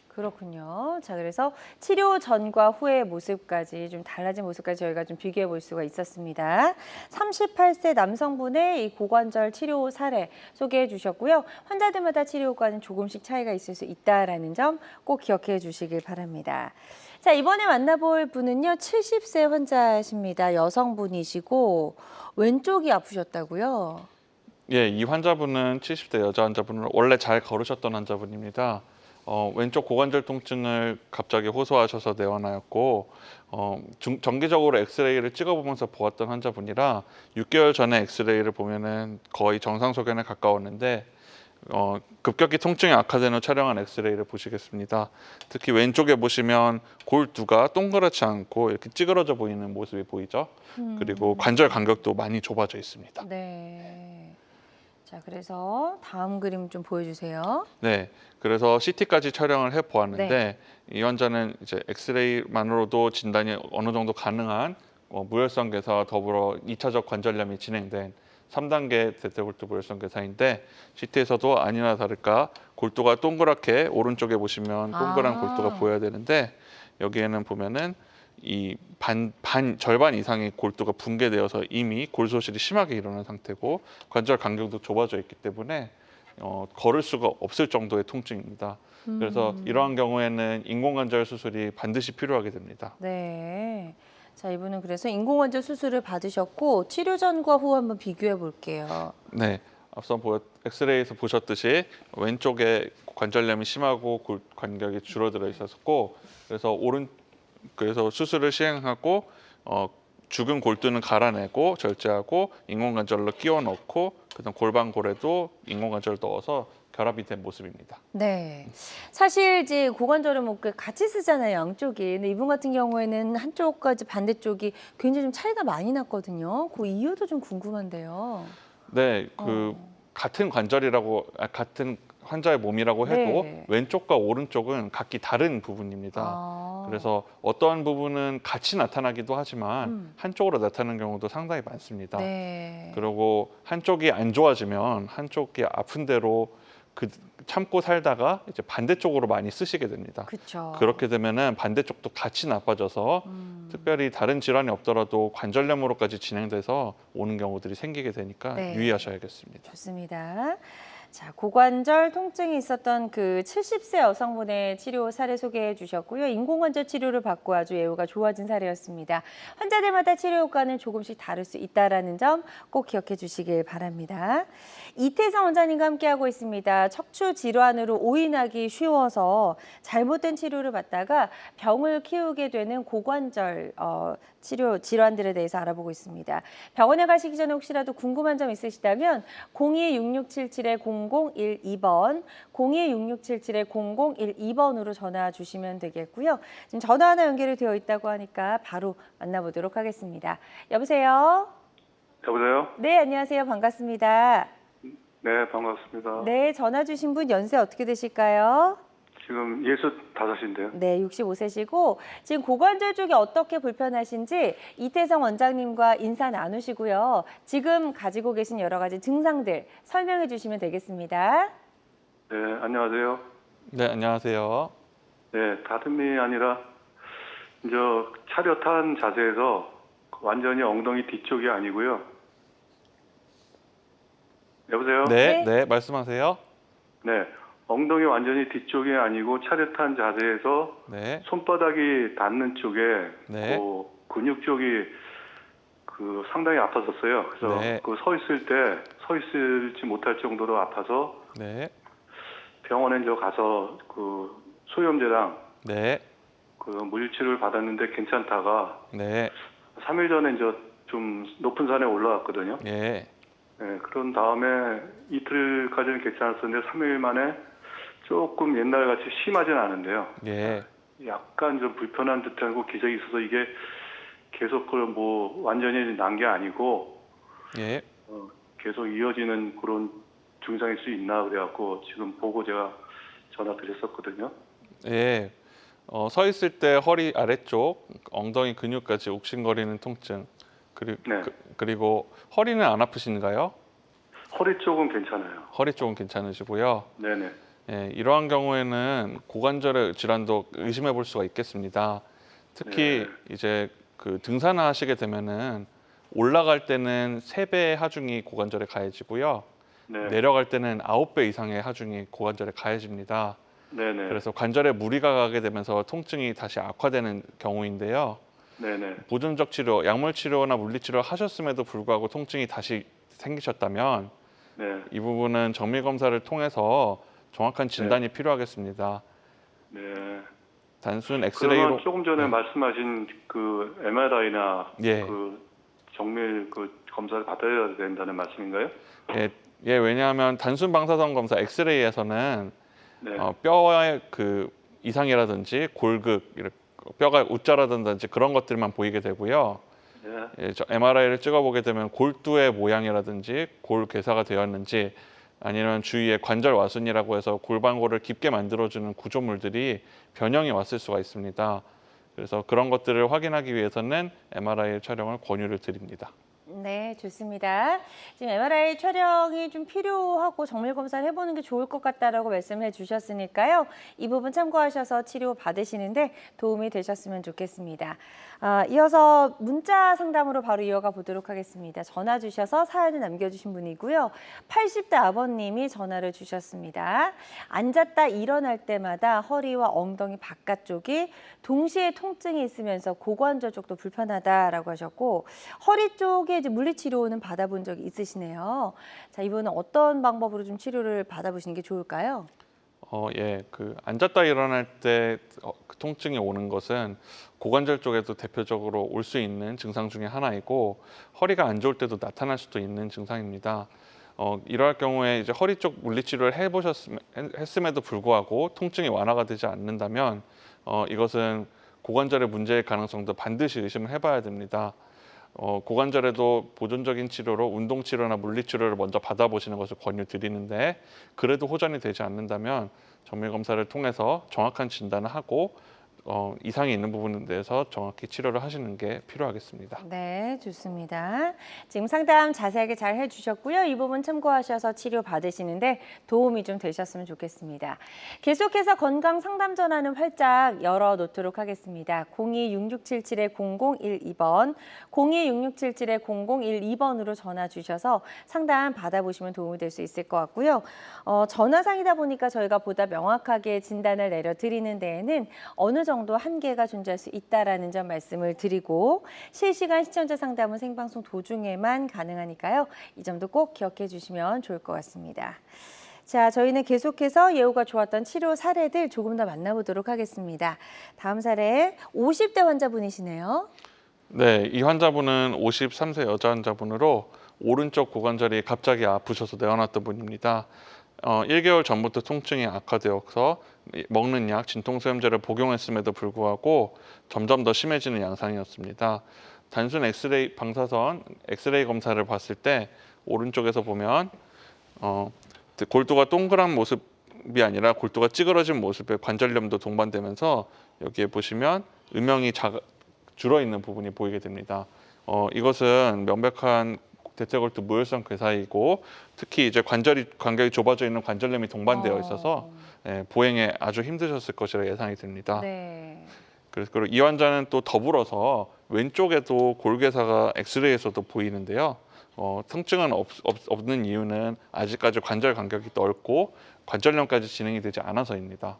그렇군요. 자, 그래서 치료 전과 후의 모습까지 좀 달라진 모습까지 저희가 좀 비교해 볼 수가 있었습니다. 38세 남성분의 이 고관절 치료 사례 소개해 주셨고요. 환자들마다 치료 효과는 조금씩 차이가 있을 수 있다라는 점 꼭 기억해 주시길 바랍니다. 자, 이번에 만나볼 분은요, 70세 환자십니다. 여성분이시고 왼쪽이 아프셨다고요? 예, 이 환자분은 70대 여자 환자분은 원래 잘 걸으셨던 환자분입니다. 왼쪽 고관절 통증을 갑자기 호소하셔서 내원하였고 정기적으로 엑스레이를 찍어보면서 보았던 환자분이라 6개월 전에 엑스레이를 보면은 거의 정상 소견에 가까웠는데 급격히 통증이 악화된 후 촬영한 엑스레이를 보시겠습니다. 특히 왼쪽에 보시면 골두가 동그랗지 않고 이렇게 찌그러져 보이는 모습이 보이죠. 그리고 관절 간격도 많이 좁아져 있습니다. 네. 자, 그래서 다음 그림 좀 보여주세요. 네, 그래서 CT까지 촬영을 해 보았는데 네. 이 환자는 이제 엑스레이만으로도 진단이 어느 정도 가능한 무혈성 괴사와 더불어 2차적 관절염이 진행된 3단계 대퇴골두 무혈성 괴사인데 CT에서도 아니나 다를까 골두가 동그랗게 오른쪽에 보시면 동그란 아. 골두가 보여야 되는데 여기에는 보면은 이 절반 이상의 골두가 붕괴되어서 이미 골소실이 심하게 일어난 상태고 관절 간격도 좁아져 있기 때문에 걸을 수가 없을 정도의 통증입니다. 그래서 이러한 경우에는 인공관절 수술이 반드시 필요하게 됩니다. 네. 자, 이분은 그래서 인공관절 수술을 받으셨고 치료 전과 후 한번 비교해 볼게요. 네, 앞서 엑스레이에서 보셨듯이 왼쪽에 관절염이 심하고 간격이 줄어들어 있었고 그래서 수술을 시행하고 죽은 골두는 갈아내고 절제하고 인공관절로 끼워 넣고 그다음 골반골에도 인공관절을 넣어서 결합이 된 모습입니다. 네. 사실 이제 고관절은 뭐 같이 쓰잖아요, 양쪽이. 근데 이분 같은 경우에는 한쪽과 이제 반대쪽이 굉장히 좀 차이가 많이 났거든요. 그 이유도 좀 궁금한데요. 네, 같은 같은 환자의 몸이라고 해도 네. 왼쪽과 오른쪽은 각기 다른 부분입니다. 아. 그래서 어떠한 부분은 같이 나타나기도 하지만 한쪽으로 나타나는 경우도 상당히 많습니다. 네. 그리고 한쪽이 안 좋아지면 한쪽이 아픈 대로 참고 살다가 이제 반대쪽으로 많이 쓰시게 됩니다. 그렇죠. 그렇게 되면은 반대쪽도 같이 나빠져서 특별히 다른 질환이 없더라도 관절염으로까지 진행돼서 오는 경우들이 생기게 되니까 네. 유의하셔야겠습니다. 좋습니다. 자, 고관절 통증이 있었던 그 70세 여성분의 치료 사례 소개해 주셨고요. 인공관절 치료를 받고 아주 예후가 좋아진 사례였습니다. 환자들마다 치료 효과는 조금씩 다를 수 있다는 점 꼭 기억해 주시길 바랍니다. 이태성 원장님과 함께하고 있습니다. 척추 질환으로 오인하기 쉬워서 잘못된 치료를 받다가 병을 키우게 되는 고관절 치료 질환들에 대해서 알아보고 있습니다. 병원에 가시기 전에 혹시라도 궁금한 점 있으시다면 02-6677-0012번, 02-6677-0012번으로 전화 주시면 되겠고요. 지금 전화 하나 연결이 되어 있다고 하니까 바로 만나보도록 하겠습니다. 여보세요? 여보세요? 네, 안녕하세요. 반갑습니다. 네, 반갑습니다. 네, 전화 주신 분 연세 어떻게 되실까요? 지금 65인데요. 네, 65세시고 지금 고관절 쪽이 어떻게 불편하신지 이태성 원장님과 인사 나누시고요. 지금 가지고 계신 여러 가지 증상들 설명해 주시면 되겠습니다. 네, 안녕하세요. 네, 안녕하세요. 네, 다름이 아니라 이제 차렷한 자세에서 완전히 엉덩이 뒤쪽이 아니고요. 여보세요? 네, 네. 네, 말씀하세요. 네, 엉덩이 완전히 뒤쪽이 아니고 차렷한 자세에서 네, 손바닥이 닿는 쪽에 네. 그 근육 쪽이 상당히 아팠었어요. 그래서 네. 서 있을지 못할 정도로 아파서 네, 병원에 이제 가서 수염제랑 네, 물리치료를 받았는데 괜찮다가 네, 3일 전에 이제 좀 높은 산에 올라왔거든요. 예, 네, 그런 다음에 이틀까지는 괜찮았었는데 3일 만에 조금 옛날같이 심하진 않은데요. 예, 약간 좀 불편한 듯하고 기색이 있어서 이게 계속 완전히 난 게 아니고 예. 계속 이어지는 그런 증상일 수 있나 그래갖고 지금 보고 제가 전화 드렸었거든요. 예. 서 있을 때 허리 아래쪽 엉덩이 근육까지 욱신거리는 통증 네. 그리고 허리는 안 아프신가요? 허리 쪽은 괜찮아요. 허리 쪽은 괜찮으시고요. 네네. 예, 이러한 경우에는 고관절의 질환도 의심해 볼 수가 있겠습니다. 특히 이제 등산을 하시게 되면은 올라갈 때는 3배의 하중이 고관절에 가해지고요. 네. 내려갈 때는 9배 이상의 하중이 고관절에 가해집니다. 네네. 그래서 관절에 무리가 가게 되면서 통증이 다시 악화되는 경우인데요. 네네. 보존적 치료, 약물 치료나 물리 치료 하셨음에도 불구하고 통증이 다시 생기셨다면 네. 이 부분은 정밀 검사를 통해서 정확한 진단이 필요하겠습니다. 네. 단순 그러면 엑스레이로 조금 전에 말씀하신 MRI나 예. 정밀 검사를 받아야 된다는 말씀인가요? 예, 왜냐하면 단순 방사선 검사 엑스레이에서는 네. 뼈의 이상이라든지 골극, 뼈가 웃자라든지 그런 것들만 보이게 되고요. 네. 예, MRI를 찍어보게 되면 골두의 모양이라든지 골 괴사가 되었는지 아니면 주위에 관절 와순이라고 해서 골반골을 깊게 만들어주는 구조물들이 변형이 왔을 수가 있습니다. 그래서 그런 것들을 확인하기 위해서는 MRI 촬영을 권유를 드립니다. 네, 좋습니다. 지금 MRI 촬영이 좀 필요하고 정밀 검사를 해보는 게 좋을 것 같다라고 말씀해 주셨으니까요. 이 부분 참고하셔서 치료 받으시는데 도움이 되셨으면 좋겠습니다. 이어서 문자 상담으로 바로 이어가 보도록 하겠습니다. 전화 주셔서 사연을 남겨주신 분이고요. 80대 아버님이 전화를 주셨습니다. 앉았다 일어날 때마다 허리와 엉덩이 바깥쪽이 동시에 통증이 있으면서 고관절 쪽도 불편하다라고 하셨고 허리 쪽에 이제 물리치료는 받아본 적이 있으시네요. 자, 이분은 어떤 방법으로 좀 치료를 받아보시는 게 좋을까요? 예, 앉았다 일어날 때 그 통증이 오는 것은 고관절 쪽에도 대표적으로 올 수 있는 증상 중에 하나이고 허리가 안 좋을 때도 나타날 수도 있는 증상입니다. 이러할 경우에 이제 허리 쪽 물리치료를 했음에도 불구하고 통증이 완화가 되지 않는다면 이것은 고관절의 문제일 가능성도 반드시 의심을 해봐야 됩니다. 고관절에도 보존적인 치료로 운동치료나 물리치료를 먼저 받아보시는 것을 권유드리는데 그래도 호전이 되지 않는다면 정밀검사를 통해서 정확한 진단을 하고 이상이 있는 부분에 대해서 정확히 치료를 하시는 게 필요하겠습니다. 네, 좋습니다. 지금 상담 자세하게 잘 해주셨고요. 이 부분 참고하셔서 치료 받으시는데 도움이 좀 되셨으면 좋겠습니다. 계속해서 건강 상담 전화는 활짝 열어놓도록 하겠습니다. 02-6677-0012번, 02-6677-0012번으로 전화 주셔서 상담 받아보시면 도움이 될 수 있을 것 같고요. 전화상이다 보니까 저희가 보다 명확하게 진단을 내려드리는 데에는 어느 정도 한계가 존재할 수 있다라는 점 말씀을 드리고 실시간 시청자 상담은 생방송 도중에만 가능하니까요. 이 점도 꼭 기억해 주시면 좋을 것 같습니다. 자, 저희는 계속해서 예후가 좋았던 치료 사례들 조금 더 만나보도록 하겠습니다. 다음 사례 50대 환자분이시네요. 네, 이 환자분은 53세 여자 환자분으로 오른쪽 고관절이 갑자기 아프셔서 내원했던 분입니다. 1개월 전부터 통증이 악화되어서 먹는 약, 진통소염제를 복용했음에도 불구하고 점점 더 심해지는 양상이었습니다. 단순 방사선 엑스레이 검사를 봤을 때 오른쪽에서 보면 골두가 동그란 모습이 아니라 골두가 찌그러진 모습의 관절염도 동반되면서 여기에 보시면 음영이 줄어 있는 부분이 보이게 됩니다. 이것은 명백한 대퇴골두 무혈성 괴사이고 특히 이제 간격이 좁아져 있는 관절염이 동반되어 있어서 보행에 아주 힘드셨을 것이라 예상이 됩니다. 네. 그리고 이 환자는 또 더불어서 왼쪽에도 골괴사가 엑스레이에서도 보이는데요. 통증은 없는 이유는 아직까지 관절 간격이 넓고 관절염까지 진행이 되지 않아서입니다.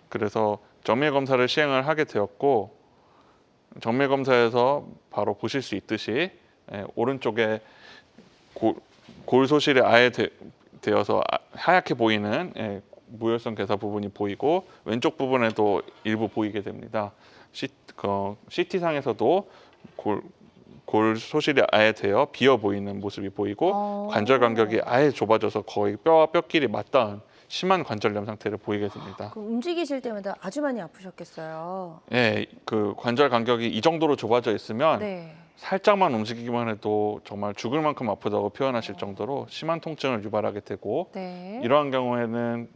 그래서 정밀 검사를 시행을 하게 되었고 정밀 검사에서 바로 보실 수 있듯이 오른쪽에 골 소실이 아예 되어서 하얗게 보이는 무혈성 괴사 부분이 보이고 왼쪽 부분에도 일부 보이게 됩니다. CT상에서도 골 소실이 아예 되어 비어 보이는 모습이 보이고 관절 간격이 아예 좁아져서 거의 뼈와 뼈끼리 맞닿은 심한 관절염 상태를 보이게 됩니다. 움직이실 때마다 아주 많이 아프셨겠어요. 네, 관절 간격이 이 정도로 좁아져 있으면 네. 살짝만 움직이기만 해도 정말 죽을 만큼 아프다고 표현하실 정도로 심한 통증을 유발하게 되고 네. 이러한 경우에는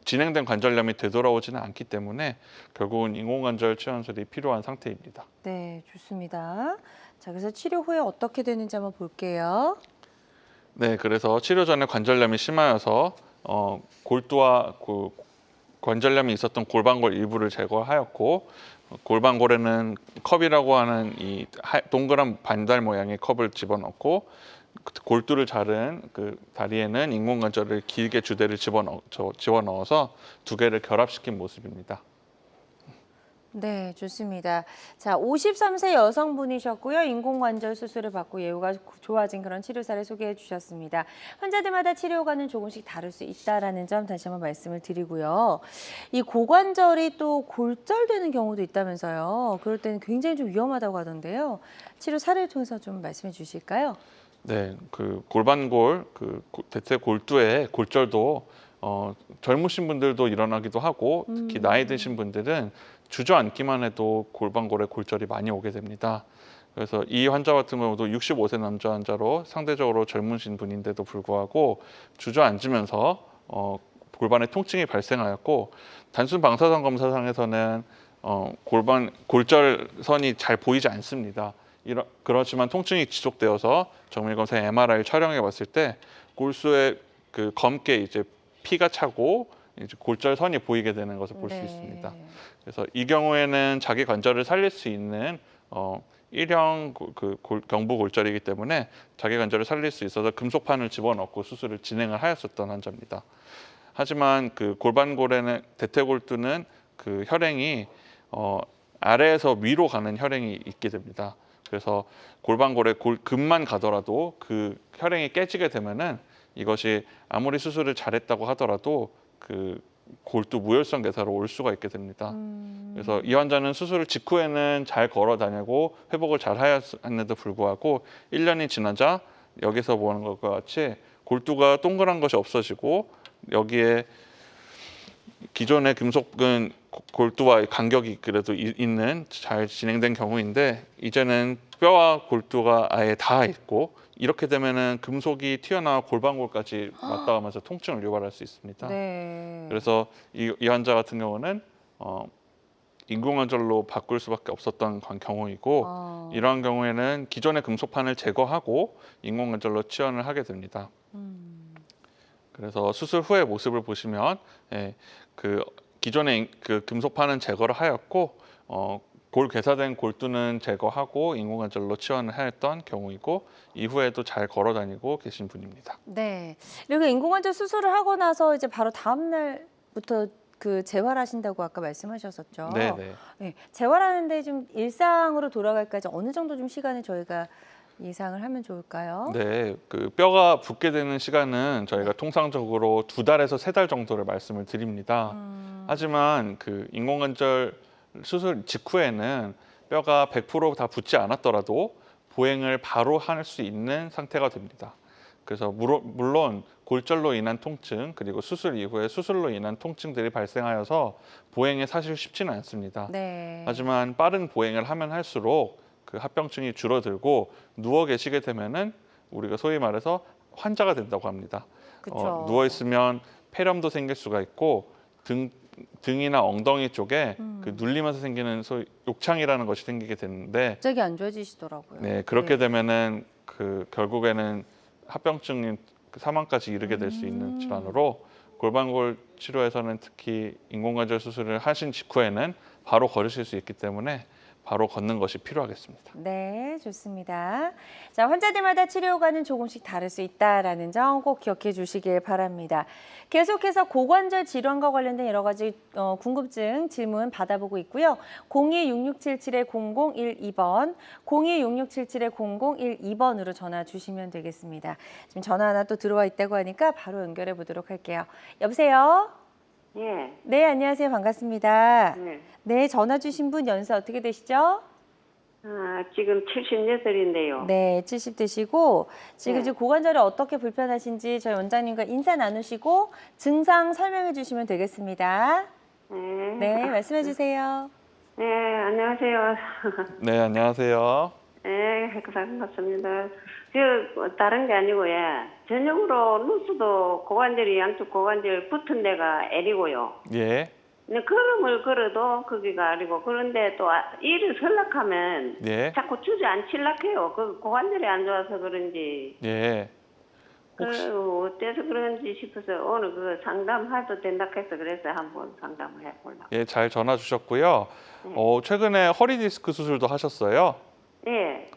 진행된 관절염이 되돌아오지는 않기 때문에 결국은 인공관절 치환술이 필요한 상태입니다. 네, 좋습니다. 자, 그래서 치료 후에 어떻게 되는지 한번 볼게요. 네, 그래서 치료 전에 관절염이 심하여서 골두와 관절염이 있었던 골반골 일부를 제거하였고 골반골에는 컵이라고 하는 이 동그란 반달 모양의 컵을 집어넣고 골두를 자른 다리에는 인공관절을 길게 주대를 집어넣어서 두 개를 결합시킨 모습입니다. 네, 좋습니다. 자, 53세 여성분이셨고요. 인공관절 수술을 받고 예후가 좋아진 그런 치료사를 소개해 주셨습니다. 환자들마다 치료과는 조금씩 다를 수 있다는 점 다시 한번 말씀을 드리고요. 이 고관절이 또 골절되는 경우도 있다면서요. 그럴 때는 굉장히 좀 위험하다고 하던데요. 치료 사례를 통해서 좀 말씀해 주실까요? 네, 골반골, 대퇴골두의 골절도 젊으신 분들도 일어나기도 하고 특히 나이 드신 분들은 주저앉기만 해도 골반골에 골절이 많이 오게 됩니다. 그래서 이 환자 같은 경우도 65세 남자 환자로 상대적으로 젊으신 분인데도 불구하고 주저앉으면서 골반에 통증이 발생하였고 단순 방사선 검사상에서는 골절선이 잘 보이지 않습니다. 그렇지만 통증이 지속되어서 정밀검사 MRI 촬영해 봤을 때 골수에 그 검게 이제 피가 차고 이제 골절선이 보이게 되는 것을 볼 수 네. 있습니다. 그래서 이 경우에는 자기 관절을 살릴 수 있는 일형 경부 골절이기 때문에 자기 관절을 살릴 수 있어서 금속판을 집어넣고 수술을 진행을 하였었던 환자입니다. 하지만 그 골반골에는 대퇴골두는 그 혈행이 아래에서 위로 가는 혈행이 있게 됩니다. 그래서 골반골에 금만 가더라도 그 혈행이 깨지게 되면은 이것이 아무리 수술을 잘했다고 하더라도 그 골두 무혈성 괴사로 올 수가 있게 됩니다. 그래서 이 환자는 수술 직후에는 잘 걸어 다니고 회복을 잘 하였는데도 불구하고 1년이 지나자 여기서 보는 것과 같이 골두가 동그란 것이 없어지고 여기에 기존의 금속은 골두와 간격이 그래도 있는 잘 진행된 경우인데 이제는 뼈와 골두가 아예 다 있고 이렇게 되면은 금속이 튀어나와 골반골까지 맞닿으면서 통증을 유발할 수 있습니다. 네. 그래서 이 환자 같은 경우는 인공관절로 바꿀 수밖에 없었던 경우이고 이러한 경우에는 기존의 금속판을 제거하고 인공관절로 치환을 하게 됩니다. 그래서 수술 후의 모습을 보시면 그 기존의 그 금속판은 제거를 하였고 골 괴사된 골두는 제거하고 인공관절로 치환을 하였던 경우이고 이후에도 잘 걸어 다니고 계신 분입니다. 네. 이렇게 인공관절 수술을 하고 나서 이제 바로 다음 날부터 그 재활하신다고 아까 말씀하셨었죠. 네네. 네. 재활하는데 좀 일상으로 돌아갈까지 어느 정도 좀 시간을 저희가 예상을 하면 좋을까요? 네, 그 뼈가 붙게 되는 시간은 저희가 통상적으로 2달에서 3달 정도를 말씀을 드립니다. 하지만 그 인공관절 수술 직후에는 뼈가 100% 다 붙지 않았더라도 보행을 바로 할 수 있는 상태가 됩니다. 그래서 물론 골절로 인한 통증 그리고 수술 이후에 수술로 인한 통증들이 발생하여서 보행이 사실 쉽지는 않습니다. 네. 하지만 빠른 보행을 하면 할수록 그 합병증이 줄어들고 누워 계시게 되면은 우리가 소위 말해서 환자가 된다고 합니다. 그쵸. 누워 있으면 폐렴도 생길 수가 있고 등이나 엉덩이 쪽에 그 눌리면서 생기는 소위 욕창이라는 것이 생기게 되는데 갑자기 안 좋아지시더라고요. 네, 그렇게 되면은 그 결국에는 합병증인 사망까지 이르게 될 수 있는 질환으로 골반골 치료에서는 특히 인공관절 수술을 하신 직후에는 바로 걸으실 수 있기 때문에 바로 걷는 것이 필요하겠습니다. 네, 좋습니다. 자, 환자들마다 치료과는 조금씩 다를 수 있다라는 점 꼭 기억해 주시길 바랍니다. 계속해서 고관절 질환과 관련된 여러 가지 궁금증, 질문 받아보고 있고요. 02-6677-0012번, 02-6677-0012번으로 전화 주시면 되겠습니다. 지금 전화 하나 또 들어와 있다고 하니까 바로 연결해 보도록 할게요. 여보세요? 예. 네, 안녕하세요. 반갑습니다. 네. 네, 전화 주신 분 연세 어떻게 되시죠? 지금 78인데요. 네, 70 되시고 지금 네. 이제 고관절이 어떻게 불편하신지 저희 원장님과 인사 나누시고 증상 설명해 주시면 되겠습니다. 네, 말씀해 주세요. 네, 안녕하세요. 네, 안녕하세요. 네, 반갑습니다. 다른 게 아니고, 전형으로 누수도 고관절이 양쪽 고관절 붙은 데가 L이고요. 예, 근데 걸음을 걸어도 거기가 L이고, 그런데 또 일을 설락하면 예, 자꾸 주저앉힐락해요. 그 고관절이 안 좋아서 그런지. 예. 어때서 그런지 싶어서 오늘 그 상담해도 된다 해서 그래서 한번 상담을 해보려고. 예, 잘 전화 주셨고요. 최근에 허리 디스크 수술도 하셨어요. 네.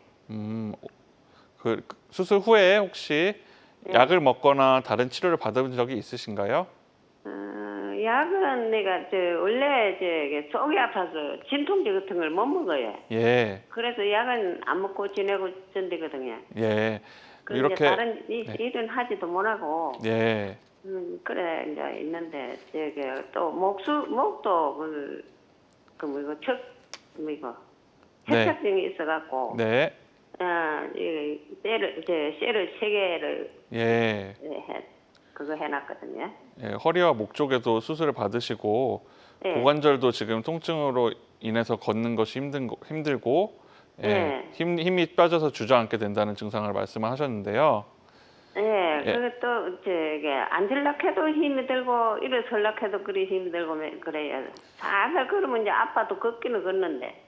그 수술 후에 혹시 네. 약을 먹거나 다른 치료를 받은 적이 있으신가요? 약은 내가 원래 속이 아파서 진통제 같은 걸 못 먹어요. 예, 그래서 약은 안 먹고 지내고 전되거든요. 예. 그런데 이렇게 다른 일은 하지도 못하고. 예, 그래 이제 있는데 또 목도 이거 네. 해착증이 있어갖고. 네, 셀을 3개를 예. 그거 해놨거든요. 예, 허리와 목 쪽에도 수술을 받으시고 네. 고관절도 지금 통증으로 인해서 걷는 것이 힘들고 예, 네. 힘이 빠져서 주저앉게 된다는 증상을 말씀을 하셨는데요. 예, 예. 그리고 또 저기 앉으려해도 힘이 들고 일어서려해도 그리 힘이 들고 그래요. 살살 걸으면 이제 아빠도 걷기는 걷는데.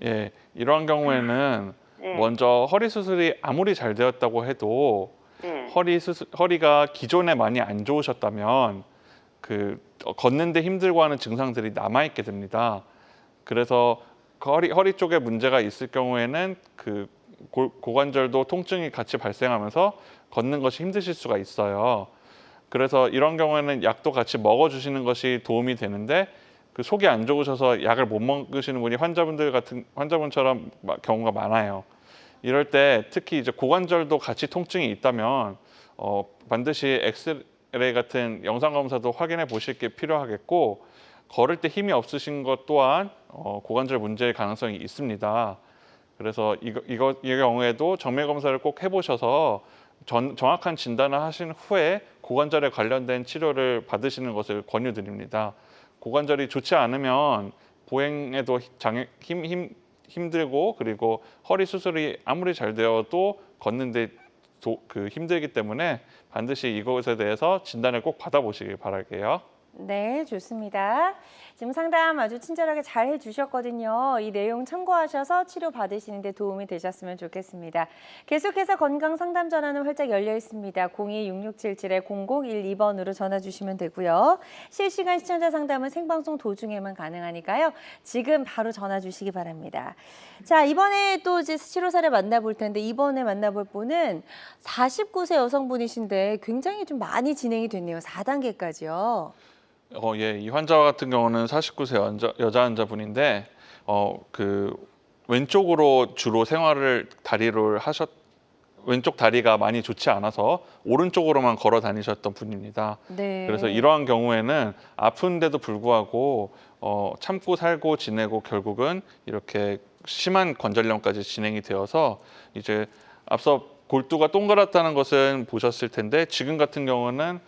예, 이러한 경우에는 예, 먼저 허리 수술이 아무리 잘 되었다고 해도 예, 허리가 기존에 많이 안 좋으셨다면 걷는데 힘들고 하는 증상들이 남아 있게 됩니다. 그래서 그 허리 쪽에 문제가 있을 경우에는 고관절도 통증이 같이 발생하면서 걷는 것이 힘드실 수가 있어요. 그래서 이런 경우에는 약도 같이 먹어주시는 것이 도움이 되는데 속이 안 좋으셔서 약을 못 먹으시는 분이 환자분처럼 경우가 많아요. 이럴 때 특히 이제 고관절도 같이 통증이 있다면 반드시 엑스레이 같은 영상 검사도 확인해 보실 게 필요하겠고, 걸을 때 힘이 없으신 것 또한 고관절 문제의 가능성이 있습니다. 그래서 이 경우에도 정밀 검사를 꼭 해보셔서 정확한 진단을 하신 후에 고관절에 관련된 치료를 받으시는 것을 권유드립니다. 고관절이 좋지 않으면 보행에도 힘들고, 그리고 허리 수술이 아무리 잘 되어도 걷는데 힘들기 때문에 반드시 이것에 대해서 진단을 꼭 받아보시길 바랄게요. 네, 좋습니다. 지금 상담 아주 친절하게 잘 해주셨거든요. 이 내용 참고하셔서 치료 받으시는 데 도움이 되셨으면 좋겠습니다. 계속해서 건강 상담 전화는 활짝 열려 있습니다. 02-6677-0012번으로 전화 주시면 되고요. 실시간 시청자 상담은 생방송 도중에만 가능하니까요. 지금 바로 전화 주시기 바랍니다. 자, 이번에 또 이제 치료 사례 만나볼 텐데, 이번에 만나볼 분은 49세 여성분이신데 굉장히 좀 많이 진행이 됐네요. 4단계까지요. 예, 이 환자 같은 경우는 49세 여자 환자분인데 왼쪽으로 주로 왼쪽 다리가 많이 좋지 않아서 오른쪽으로만 걸어 다니셨던 분입니다. 네. 그래서 이러한 경우에는 아픈데도 불구하고 참고 살고 지내고 결국은 이렇게 심한 관절염까지 진행이 되어서 이제 앞서 골두가 동그랗다는 것은 보셨을 텐데, 지금 같은 경우는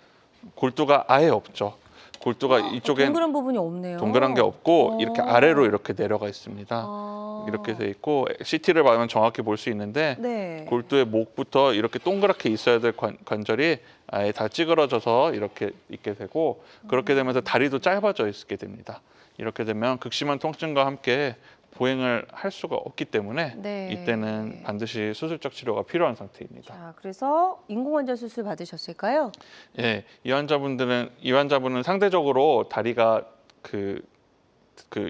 골두가 아예 없죠. 골두가 이쪽엔 동그란 부분이 없네요. 동그란 게 없고 이렇게 아래로 이렇게 내려가 있습니다. 아. 이렇게 돼 있고 CT를 봐면 정확히 볼 수 있는데, 네. 골두의 목부터 이렇게 동그랗게 있어야 될 관절이 아예 다 찌그러져서 이렇게 있게 되고, 그렇게 되면서 다리도 짧아져 있게 됩니다. 이렇게 되면 극심한 통증과 함께 보행을 할 수가 없기 때문에 네. 이때는 반드시 수술적 치료가 필요한 상태입니다. 자, 그래서 인공관절 수술 받으셨을까요? 예, 이 환자분은 상대적으로 다리가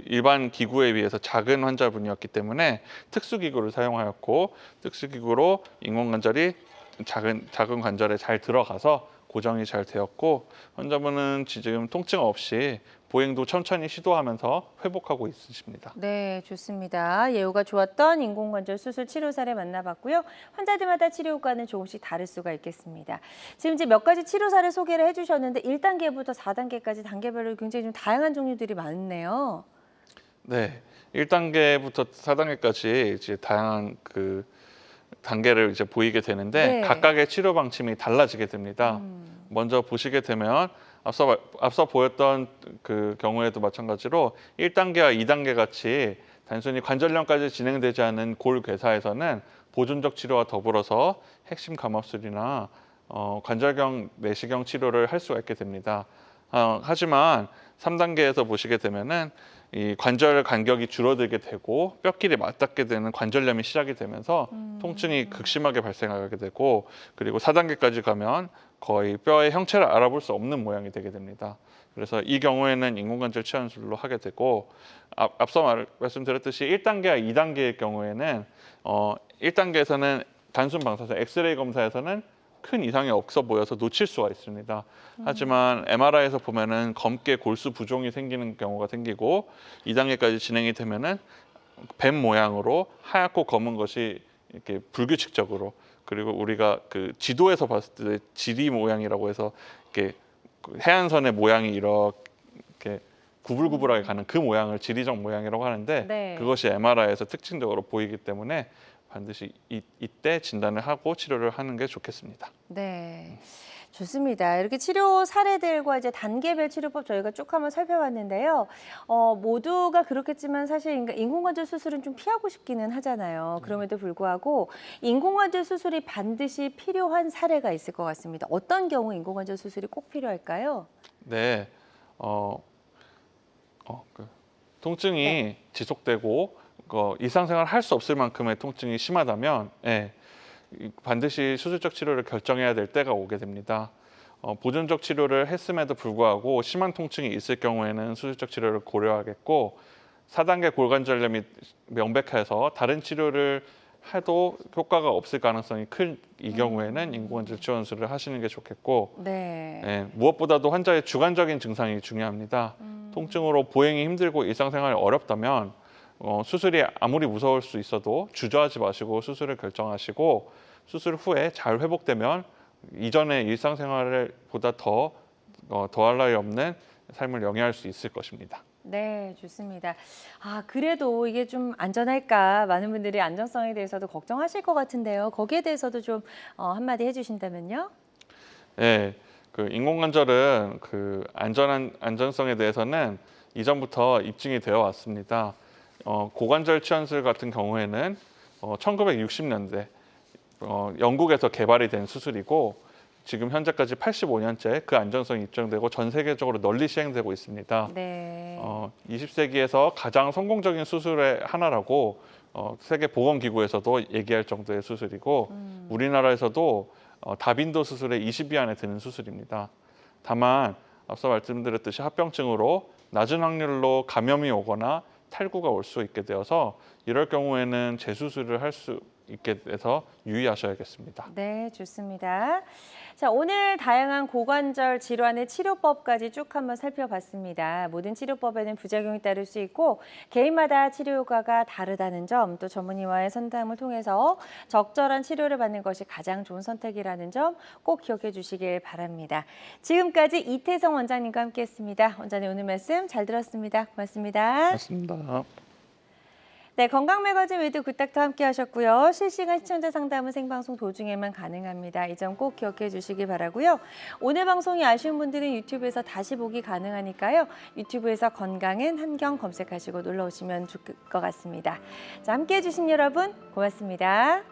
일반 기구에 비해서 작은 환자분이었기 때문에 특수기구를 사용하였고, 특수기구로 인공관절이 작은 관절에 잘 들어가서 고정이 잘 되었고, 환자분은 지금 통증 없이 보행도 천천히 시도하면서 회복하고 있으십니다. 네, 좋습니다. 예후가 좋았던 인공관절 수술 치료 사례 만나봤고요. 환자들마다 치료 효과는 조금씩 다를 수가 있겠습니다. 지금 이제 몇 가지 치료 사례 소개를 해주셨는데 1단계부터 4단계까지 단계별로 굉장히 좀 다양한 종류들이 많네요. 네, 1단계부터 4단계까지 이제 다양한 단계를 이제 보이게 되는데, 네. 각각의 치료 방침이 달라지게 됩니다. 먼저 보시게 되면 앞서 보였던 경우에도 마찬가지로 1단계와 2단계 같이 단순히 관절염까지 진행되지 않은 골괴사에서는 보존적 치료와 더불어서 핵심 감압술이나 관절경 내시경 치료를 할 수가 있게 됩니다. 하지만 3단계에서 보시게 되면은 이 관절 간격이 줄어들게 되고 뼈끼리 맞닿게 되는 관절염이 시작이 되면서 통증이 극심하게 발생하게 되고, 그리고 4단계까지 가면 거의 뼈의 형체를 알아볼 수 없는 모양이 되게 됩니다. 그래서 이 경우에는 인공관절 치환술로 하게 되고, 앞서 말씀드렸듯이 1단계와 2단계의 경우에는 1단계에서는 단순 방사선 엑스레이 검사에서는 큰 이상이 없어 보여서 놓칠 수가 있습니다. 하지만 MRI에서 보면은 검게 골수 부종이 생기는 경우가 생기고, 2단계까지 진행이 되면은 뱀 모양으로 하얗고 검은 것이 이렇게 불규칙적으로, 그리고 우리가 지도에서 봤을 때 지리 모양이라고 해서 이렇게 해안선의 모양이 이렇게 구불구불하게 가는 그 모양을 지리적 모양이라고 하는데, 네. 그것이 MRI에서 특징적으로 보이기 때문에 반드시 이때 진단을 하고 치료를 하는 게 좋겠습니다. 네. 좋습니다. 이렇게 치료 사례들과 이제 단계별 치료법 저희가 쭉 한번 살펴봤는데요. 모두가 그렇겠지만 사실 인공관절 수술은 좀 피하고 싶기는 하잖아요. 그럼에도 불구하고 인공관절 수술이 반드시 필요한 사례가 있을 것 같습니다. 어떤 경우 인공관절 수술이 꼭 필요할까요? 네, 통증이 지속되고 일상생활 할 수 없을 만큼의 통증이 심하다면 반드시 수술적 치료를 결정해야 될 때가 오게 됩니다. 보존적 치료를 했음에도 불구하고 심한 통증이 있을 경우에는 수술적 치료를 고려하겠고 4단계 골관절염이 명백해서 다른 치료를 해도 효과가 없을 가능성이 큰 이 경우에는 인공관절 지원술을 하시는 게 좋겠고 무엇보다도 환자의 주관적인 증상이 중요합니다. 통증으로 보행이 힘들고 일상생활이 어렵다면 수술이 아무리 무서울 수 있어도 주저하지 마시고 수술을 결정하시고 수술 후에 잘 회복되면 이전의 일상생활보다 더할 나위 없는 삶을 영위할 수 있을 것입니다. 네, 좋습니다. 그래도 이게 좀 안전할까? 많은 분들이 안전성에 대해서도 걱정하실 것 같은데요. 거기에 대해서도 좀 한마디 해주신다면요? 네, 인공관절은 안전성에 대해서는 이전부터 입증이 되어 왔습니다. 고관절 치환술 같은 경우에는 1960년대 영국에서 개발이 된 수술이고 지금 현재까지 85년째 그 안전성이 입증되고 전 세계적으로 널리 시행되고 있습니다. 네. 20세기에서 가장 성공적인 수술의 하나라고 세계보건기구에서도 얘기할 정도의 수술이고 우리나라에서도 다빈도 수술의 20위 안에 드는 수술입니다. 다만 앞서 말씀드렸듯이 합병증으로 낮은 확률로 감염이 오거나 탈구가 올 수 있게 되어서 이럴 경우에는 재수술을 할 수 있게 돼서 유의하셔야겠습니다. 네, 좋습니다. 자, 오늘 다양한 고관절 질환의 치료법까지 쭉 한번 살펴봤습니다. 모든 치료법에는 부작용이 따를 수 있고 개인마다 치료 효과가 다르다는 점, 또 전문의와의 상담을 통해서 적절한 치료를 받는 것이 가장 좋은 선택이라는 점 꼭 기억해 주시길 바랍니다. 지금까지 이태성 원장님과 함께했습니다. 원장님 오늘 말씀 잘 들었습니다. 고맙습니다. 맞습니다. 네, 건강매거진 위드 굿닥터 함께 하셨고요. 실시간 시청자 상담은 생방송 도중에만 가능합니다. 이 점 꼭 기억해 주시기 바라고요. 오늘 방송이 아쉬운 분들은 유튜브에서 다시 보기 가능하니까요. 유튜브에서 건강은 한경 검색하시고 놀러 오시면 좋을 것 같습니다. 자, 함께 해주신 여러분 고맙습니다.